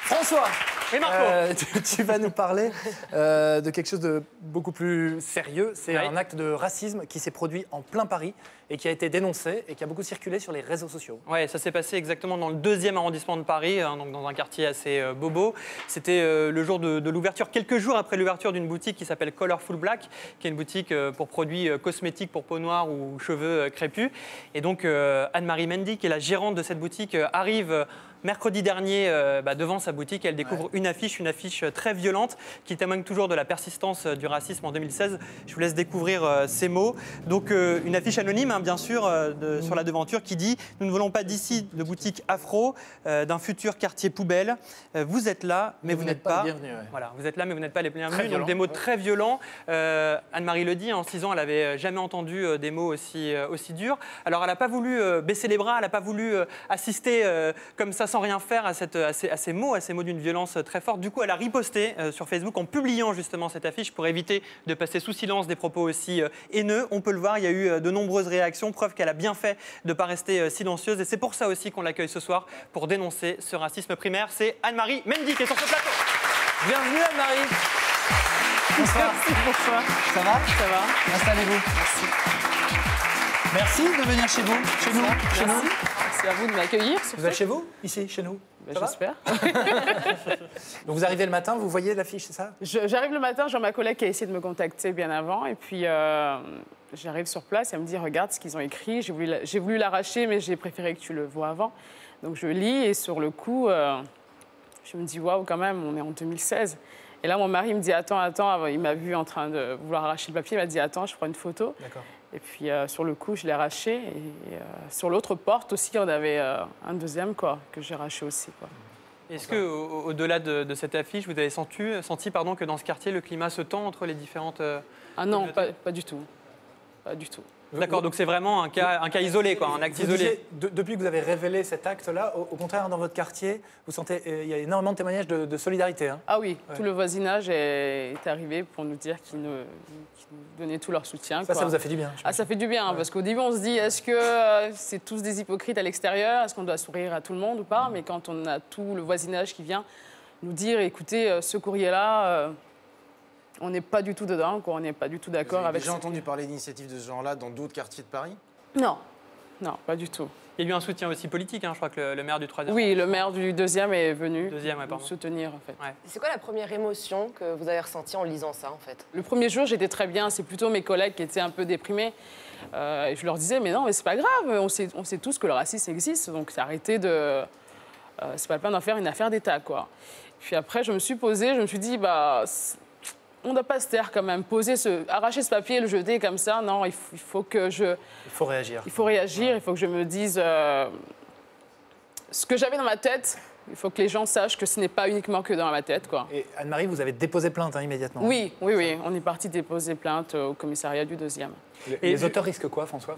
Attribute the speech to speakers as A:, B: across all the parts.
A: François,
B: et Marco,
A: tu vas nous parler de quelque chose de beaucoup plus sérieux. C'est un acte de racisme qui s'est produit en plein Paris et qui a été dénoncé et qui a beaucoup circulé sur les réseaux sociaux.
B: Ouais, ça s'est passé exactement dans le 2e arrondissement de Paris, hein, donc dans un quartier assez bobo. C'était le jour de l'ouverture, quelques jours après l'ouverture d'une boutique qui s'appelle Colorful Black, qui est une boutique pour produits cosmétiques pour peau noire ou cheveux crépus. Et donc Anne-Marie Mendy, qui est la gérante de cette boutique, arrive mercredi dernier devant sa boutique. Elle découvre une affiche très violente qui témoigne toujours de la persistance du racisme en 2016. Je vous laisse découvrir ces mots. Donc une affiche anonyme, hein, bien sûr, sur la devanture qui dit « Nous ne voulons pas d'ici de boutique afro, d'un futur quartier poubelle. Vous êtes là, mais vous n'êtes pas... » Voilà, vous êtes là, mais vous n'êtes pas les bienvenus. Donc des mots très violents. Anne-Marie le dit, en 6 ans, elle n'avait jamais entendu des mots aussi durs. Alors elle n'a pas voulu baisser les bras, elle n'a pas voulu assister comme ça sans rien faire à ces mots d'une violence très forte. Du coup, elle a riposté sur Facebook en publiant justement cette affiche pour éviter de passer sous silence des propos aussi haineux. On peut le voir, il y a eu de nombreuses réactions, preuve qu'elle a bien fait de ne pas rester silencieuse. Et c'est pour ça aussi qu'on l'accueille ce soir, pour dénoncer ce racisme primaire. C'est Anne-Marie Mendy qui est sur ce plateau.
A: Bienvenue Anne-Marie. Bonsoir.
C: Bonsoir.
A: Ça va?
C: Ça va.
A: Installez-vous. Merci de venir chez vous, chez nous. Chez nous.
C: C'est à vous de m'accueillir.
A: Vous êtes chez vous? Ici, chez nous?
C: J'espère.
A: Donc vous arrivez le matin, vous voyez l'affiche, c'est ça?
C: J'arrive le matin, j'ai ma collègue qui a essayé de me contacter bien avant. Et puis j'arrive sur place, elle me dit « Regarde ce qu'ils ont écrit. J'ai voulu l'arracher, mais j'ai préféré que tu le vois avant. » Donc je lis et sur le coup, je me dis « Waouh, quand même, on est en 2016. » Et là, mon mari me dit « Attends, il m'a vu en train de vouloir arracher le papier. Il m'a dit « Attends, je prends une photo. » Et puis, sur le coup, je l'ai arraché. Et sur l'autre porte aussi, on avait un deuxième que j'ai arraché aussi.
B: Est-ce qu'au-delà de cette affiche, vous avez senti que dans ce quartier, le climat se tend entre les différentes...
C: Ah non, pas du tout. Pas du tout.
B: D'accord, donc c'est vraiment un cas isolé, un acte isolé.
A: Depuis que vous avez révélé cet acte-là, au contraire, dans votre quartier, vous sentez il y a énormément de témoignages de solidarité. Hein.
C: Ah oui, tout le voisinage est arrivé pour nous dire qu'ils nous donnaient tout leur soutien.
A: Ça vous a fait du bien?
C: Ah, ça fait du bien, parce qu'au début, on se dit, est-ce que c'est tous des hypocrites à l'extérieur? Est-ce qu'on doit sourire à tout le monde ou pas? Mais quand on a tout le voisinage qui vient nous dire, écoutez, ce courrier-là... on n'est pas du tout dedans, on n'est pas du tout d'accord avec...
D: Vous avez déjà entendu parler d'initiatives de ce genre-là dans d'autres quartiers de Paris?
C: Non, pas du tout.
B: Il y a eu un soutien aussi politique, hein. Je crois que le maire du 3e...
C: Oui, le maire du 2e est venu
B: nous
C: soutenir, en fait.
E: Ouais. C'est quoi la première émotion que vous avez ressentie en lisant ça, en fait?
C: Le premier jour, j'étais très bien. C'est plutôt mes collègues qui étaient un peu déprimés. Et je leur disais, mais non, mais c'est pas grave, on sait tous que le racisme existe, donc c'est arrêté de... c'est pas le peine d'en faire une affaire d'État, quoi. Puis après, je me suis posée, je me suis dit, on ne doit pas se taire quand même, arracher ce papier et le jeter comme ça. Non, il faut que je...
A: Il faut réagir.
C: Il faut réagir, il faut que je me dise ce que j'avais dans ma tête. Il faut que les gens sachent que ce n'est pas uniquement que dans ma tête, quoi.
A: Et Anne-Marie, vous avez déposé plainte immédiatement?
C: Oui, on est parti déposer plainte au commissariat du 2e.
A: Les auteurs risquent quoi, François?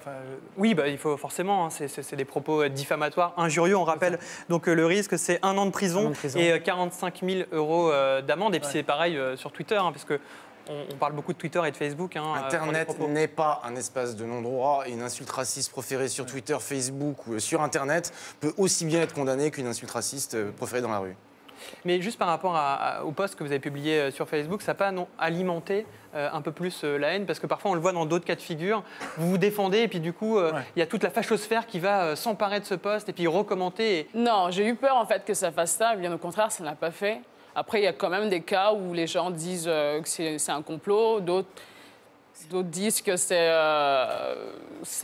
B: Oui, il faut forcément, hein, c'est des propos diffamatoires, injurieux, on rappelle. Donc le risque, c'est 1 an de prison et 45 000 € d'amende. Et puis c'est pareil sur Twitter, hein, parce que on parle beaucoup de Twitter et de Facebook. Hein,
D: Internet n'est pas un espace de non-droit. Et une insulte raciste proférée sur Twitter, Facebook ou sur Internet peut aussi bien être condamnée qu'une insulte raciste proférée dans la rue.
B: Mais juste par rapport au post que vous avez publié sur Facebook, ça n'a pas alimenté un peu plus la haine? Parce que parfois, on le voit dans d'autres cas de figure. Vous vous défendez et puis du coup, il y a toute la fachosphère qui va s'emparer de ce post et puis recommenter.
C: Non, j'ai eu peur en fait que ça fasse ça. Bien au contraire, ça ne l'a pas fait. Après, il y a quand même des cas où les gens disent que c'est un complot. D'autres disent que ça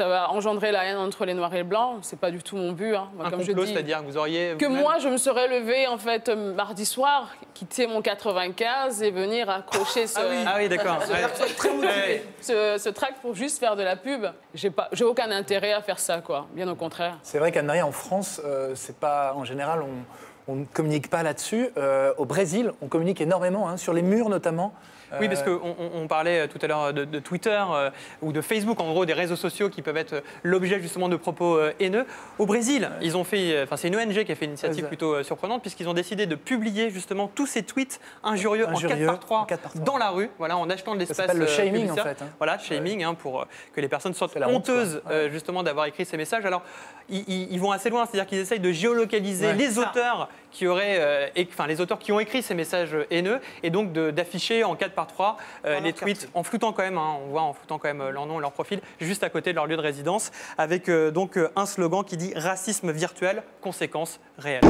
C: va engendrer la haine entre les Noirs et les Blancs. C'est pas du tout mon but. Hein.
B: Un complot, c'est-à-dire que vous auriez...
C: Que moi, je me serais levée, en fait, mardi soir, quitter mon 95 et venir accrocher ce...
B: Ah oui, d'accord.
C: Ce tract pour juste faire de la pub. J'ai aucun intérêt à faire ça, quoi. Bien au contraire.
A: C'est vrai qu'Anne-Marie, en France, c'est pas... En général, on ne communique pas là-dessus. Au Brésil, on communique énormément, hein, sur les murs notamment.
B: Oui, parce qu'on parlait tout à l'heure de Twitter ou de Facebook, en gros, des réseaux sociaux qui peuvent être l'objet justement de propos haineux. Au Brésil, ils ont fait, c'est une ONG qui a fait une initiative plutôt surprenante, puisqu'ils ont décidé de publier justement tous ces tweets injurieux en 4x3 dans la rue, voilà, en achetant de l'espace.
A: Ça s'appelle le shaming
B: publicitaire.
A: en fait.
B: Voilà, shaming, pour que les personnes soient
A: la honte,
B: honteuses justement d'avoir écrit ces messages. Alors, ils vont assez loin, c'est-à-dire qu'ils essayent de géolocaliser les auteurs qui auraient, les auteurs qui ont écrit ces messages haineux, et donc d'afficher en 4x3 les tweets en floutant quand même, on voit en floutant quand même leur nom et leur profil juste à côté de leur lieu de résidence, avec donc un slogan qui dit racisme virtuel, conséquences réelles.